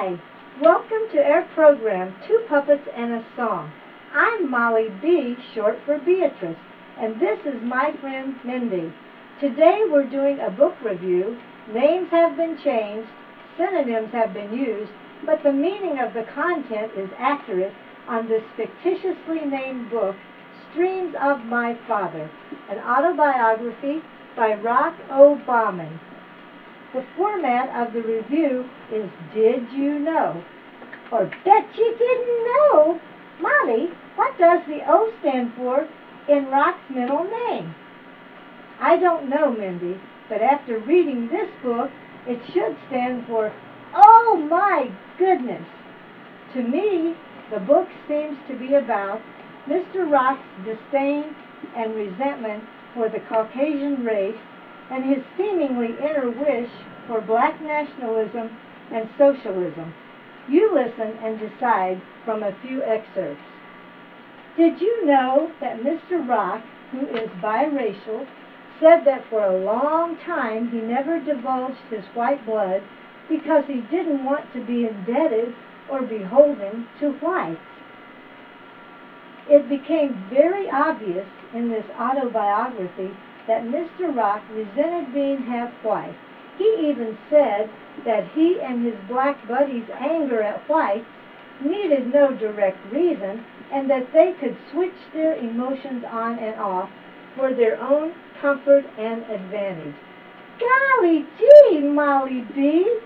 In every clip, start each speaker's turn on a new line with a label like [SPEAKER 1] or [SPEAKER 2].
[SPEAKER 1] Hi, welcome to our program, Two Puppets and a Song. I'm Molly B, short for Beatrice, and this is my friend Mindy. Today we're doing a book review. Names have been changed, synonyms have been used, but the meaning of the content is accurate on this fictitiously named book, Streams of My Father, an autobiography by Rock O. Bauman. The format of the review is Did You Know? Or Bet You Didn't Know? Molly, what does the O stand for in Rock's middle name? I don't know, Mindy, but after reading this book, it should stand for Oh my goodness! To me, the book seems to be about Mr. Rock's disdain and resentment for the Caucasian race and his seemingly inner wish for black nationalism and socialism. You listen and decide from a few excerpts. Did you know that Mr. Rock, who is biracial, said that for a long time he never divulged his white blood because he didn't want to be indebted or beholden to whites? It became very obvious in this autobiography that Mr. Rock resented being half white. He even said that he and his black buddies' anger at whites needed no direct reason and that they could switch their emotions on and off for their own comfort and advantage. Golly gee, Molly B!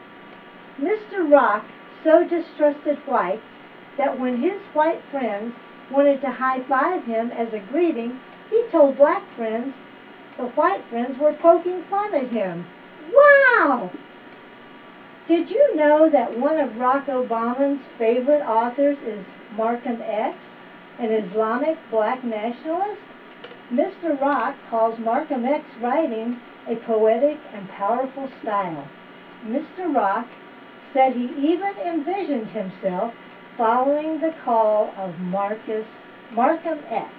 [SPEAKER 1] Mr. Rock so distrusted whites that when his white friends wanted to high-five him as a greeting, he told black friends the white friends were poking fun at him. Wow! Did you know that one of Rock Obama's favorite authors is Malcolm X, an Islamic black nationalist? Mr. Rock calls Malcolm X writing a poetic and powerful style. Mr. Rock said he even envisioned himself following the call of Malcolm X.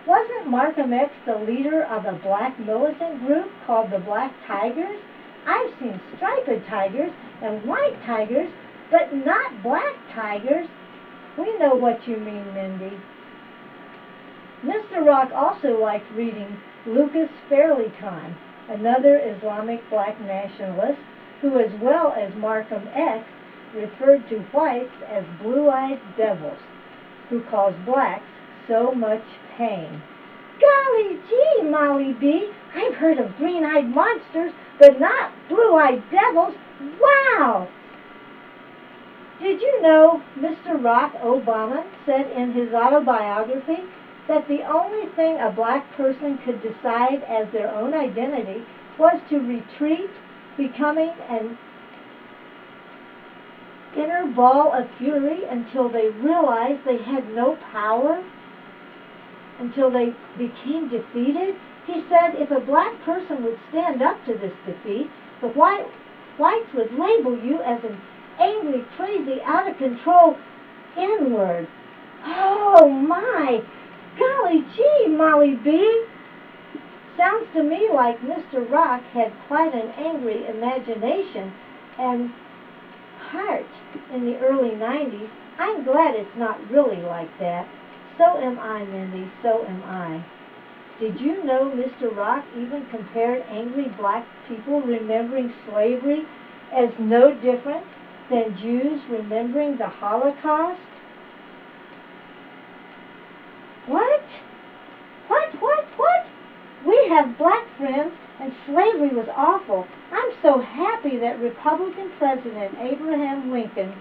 [SPEAKER 1] Wasn't Malcolm X the leader of a black militant group called the Black Tigers? I've seen striped tigers and white tigers, but not black tigers. We know what you mean, Mindy. Mr. Rock also liked reading Lucas Farrakhan, another Islamic black nationalist who, as well as Malcolm X, referred to whites as blue-eyed devils, who caused blacks so much pain. Golly gee, Molly B! I've heard of green-eyed monsters, but not blue-eyed devils. Wow! Did you know Mr. Rock Obama said in his autobiography that the only thing a black person could decide as their own identity was to retreat, becoming an inner ball of fury until they realized they had no power, until they became defeated? He said if a black person would stand up to this defeat, the whites would label you as an angry, crazy, out-of-control N-word. Oh, my! Golly gee, Molly B! Sounds to me like Mr. Rock had quite an angry imagination and heart in the early 90s. I'm glad it's not really like that. So am I, Mindy, so am I. Did you know Mr. Rock even compared angry black people remembering slavery as no different than Jews remembering the Holocaust? What? What? We have black friends and slavery was awful. I'm so happy that Republican President Abraham Lincoln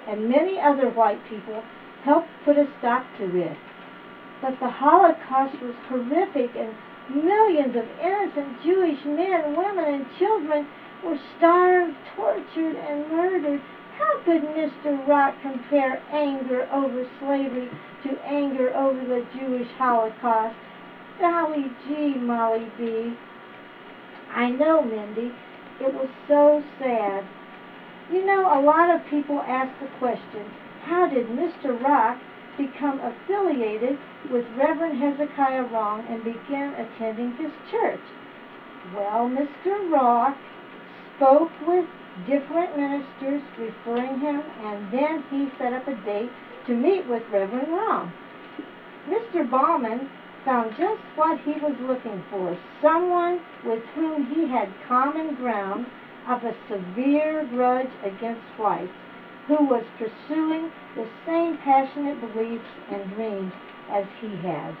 [SPEAKER 1] and many other white people helped put a stop to this. But the Holocaust was horrific and millions of innocent Jewish men, women, and children were starved, tortured, and murdered. How could Mr. Rock compare anger over slavery to anger over the Jewish Holocaust? Golly gee, Molly B. I know, Mindy. It was so sad. You know, a lot of people ask the question, how did Mr. Rock become affiliated with Reverend Hezekiah Wrong and began attending his church? Well, Mr. Rock spoke with different ministers referring him, and then he set up a date to meet with Reverend Wrong. Mr. Bauman found just what he was looking for, someone with whom he had common ground of a severe grudge against whites, who was pursuing the same passionate beliefs and dreams as he had.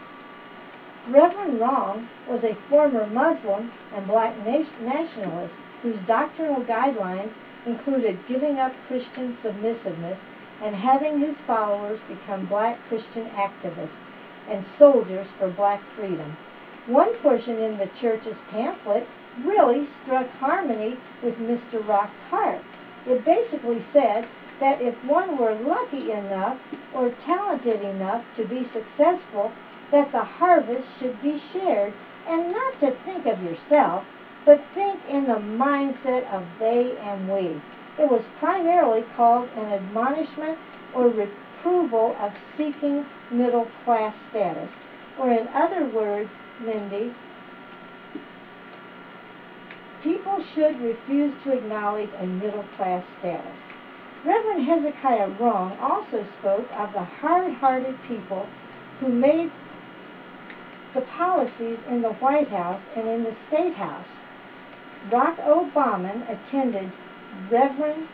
[SPEAKER 1] Reverend Wrong was a former Muslim and black nationalist whose doctrinal guidelines included giving up Christian submissiveness and having his followers become black Christian activists and soldiers for black freedom. One portion in the church's pamphlet really struck harmony with Mr. Rock's heart. It basically said that if one were lucky enough or talented enough to be successful, that the harvest should be shared, and not to think of yourself, but think in the mindset of they and we. It was primarily called an admonishment or reproval of seeking middle-class status. Or in other words, Mindy, people should refuse to acknowledge a middle-class status. Reverend Hezekiah Wrong also spoke of the hard-hearted people who made the policies in the White House and in the State House. Barack Obama attended Reverend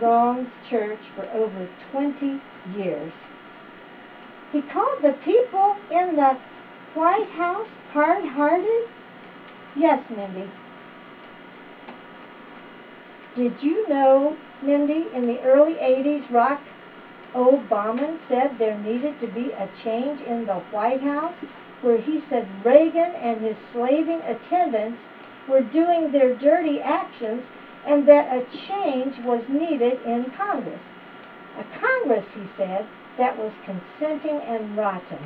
[SPEAKER 1] Wrong's church for over 20 years. He called the people in the White House hard-hearted? Yes, Mindy. Did you know, Mindy, in the early 80s, Barack Obama said there needed to be a change in the White House, where he said Reagan and his slaving attendants were doing their dirty actions and that a change was needed in Congress. A Congress, he said, that was consenting and rotten.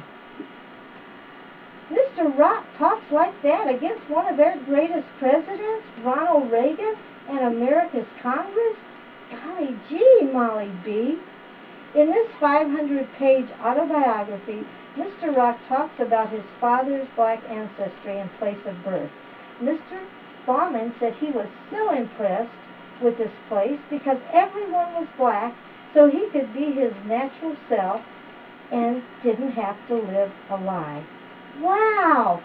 [SPEAKER 1] Mr. Rock talks like that against one of our greatest presidents, Ronald Reagan, and America's Congress? Golly gee, Molly B. In this 500-page autobiography, Mr. Rock talks about his father's black ancestry and place of birth. Mr. Bauman said he was so impressed with this place because everyone was black, so he could be his natural self and didn't have to live a lie. Wow!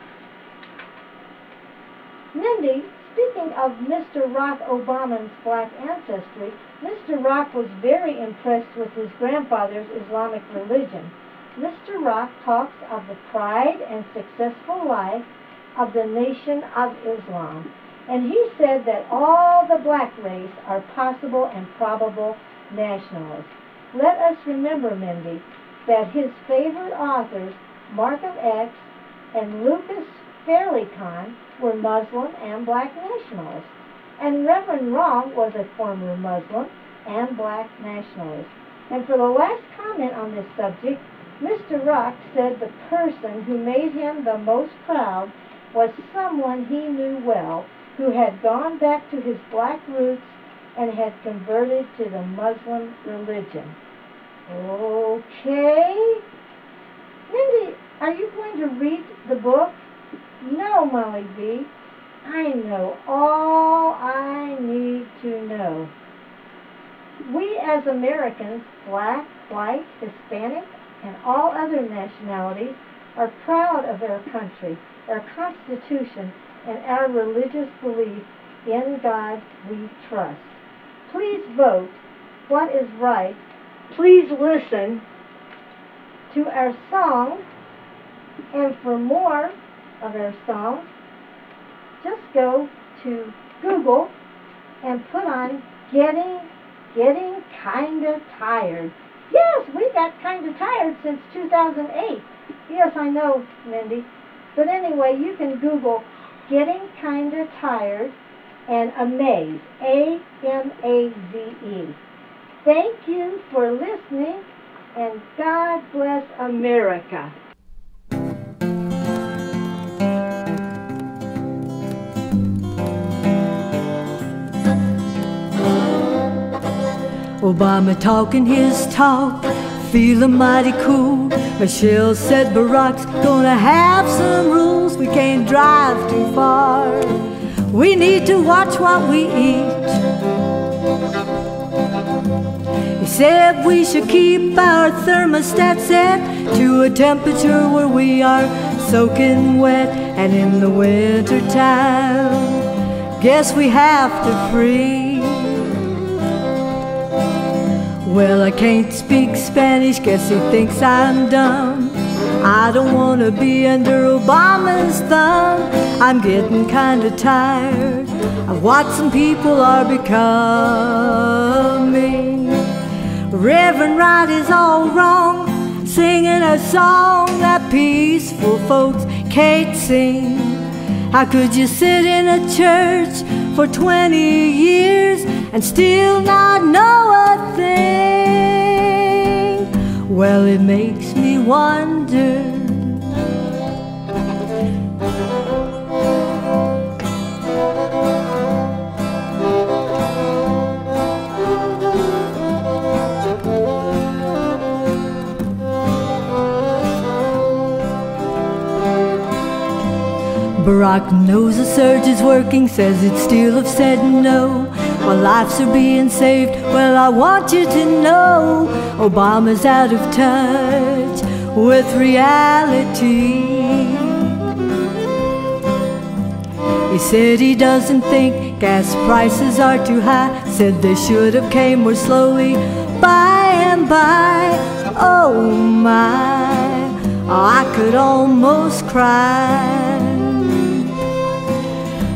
[SPEAKER 1] Mindy, speaking of Mr. Rock Obama's black ancestry, Mr. Rock was very impressed with his grandfather's Islamic religion. Mr. Rock talks of the pride and successful life of the Nation of Islam, and he said that all the black race are possible and probable nationalists. Let us remember, Mindy, that his favorite authors, Mark of X and Lucas Farrakhan, were Muslim and black nationalists, and Reverend Wrong was a former Muslim and black nationalist. And for the last comment on this subject, Mr. Rock said the person who made him the most proud was someone he knew well, who had gone back to his black roots and had converted to the Muslim religion. Okay. Mindy, are you going to read the book? No, Molly B. I know all I need to know. We as Americans, black, white, Hispanic, and all other nationalities, are proud of our country, our Constitution, and our religious belief in God we trust. Please vote what is right. Please listen to our songs, and for more of our songs, just go to Google and put on Getting Kinda Tired. Yes, we got kinda tired since 2008. Yes, I know, Mindy. But anyway, you can Google Getting Kinda Tired and Amaze, A-M-A-Z-E. Thank you for listening, and God bless America.
[SPEAKER 2] Obama talking his talk, feeling mighty cool. Michelle said Barack's gonna have some rules. We can't drive too far We need to watch what we eat. He said we should keep our thermostat set to a temperature where we are soaking wet. And in the winter time, guess we have to freeze. Well, I can't speak Spanish, guess he thinks I'm dumb. I don't want to be under Obama's thumb. I'm getting kind of tired of what some people are becoming. Reverend Wright is all wrong, singing a song that peaceful folks can't sing. How could you sit in a church for 20 years and still not know a thing? Well, it makes me wonder. Barack knows the surge is working, says he'd still have said no while lives are being saved. Well, I want you to know Obama's out of touch with reality. He said he doesn't think gas prices are too high, said they should have came more slowly by and by. Oh my, I could almost cry.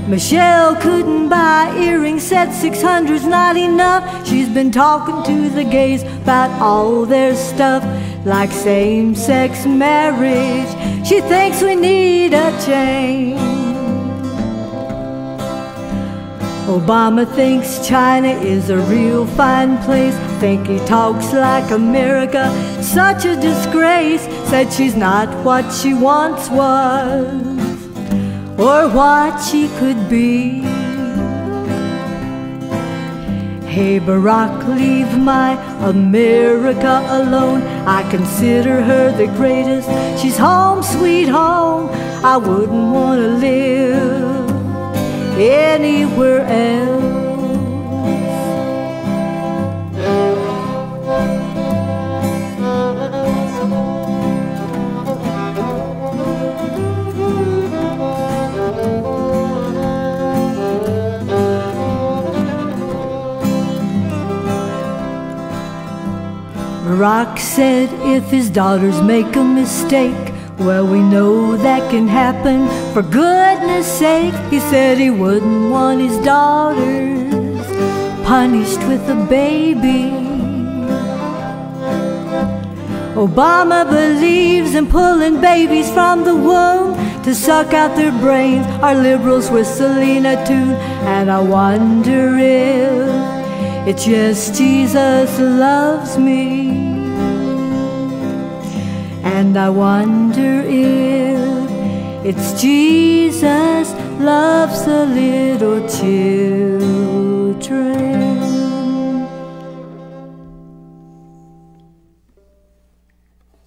[SPEAKER 2] Michelle couldn't buy earrings, said 600's not enough. She's been talking to the gays about all their stuff, like same-sex marriage. She thinks we need a change. Obama thinks China is a real fine place. Think he talks like America, such a disgrace. Said she's not what she once was, or what she could be. Hey Barack, leave my America alone. I consider her the greatest. She's home sweet home. I wouldn't want to live anywhere else. Barack said if his daughters make a mistake, well, we know that can happen, for goodness sake. He said he wouldn't want his daughters punished with a baby. Obama believes in pulling babies from the womb to suck out their brains. Our liberals whistling a tune, and I wonder if it's just Jesus loves me. And I wonder if it's Jesus loves the little children.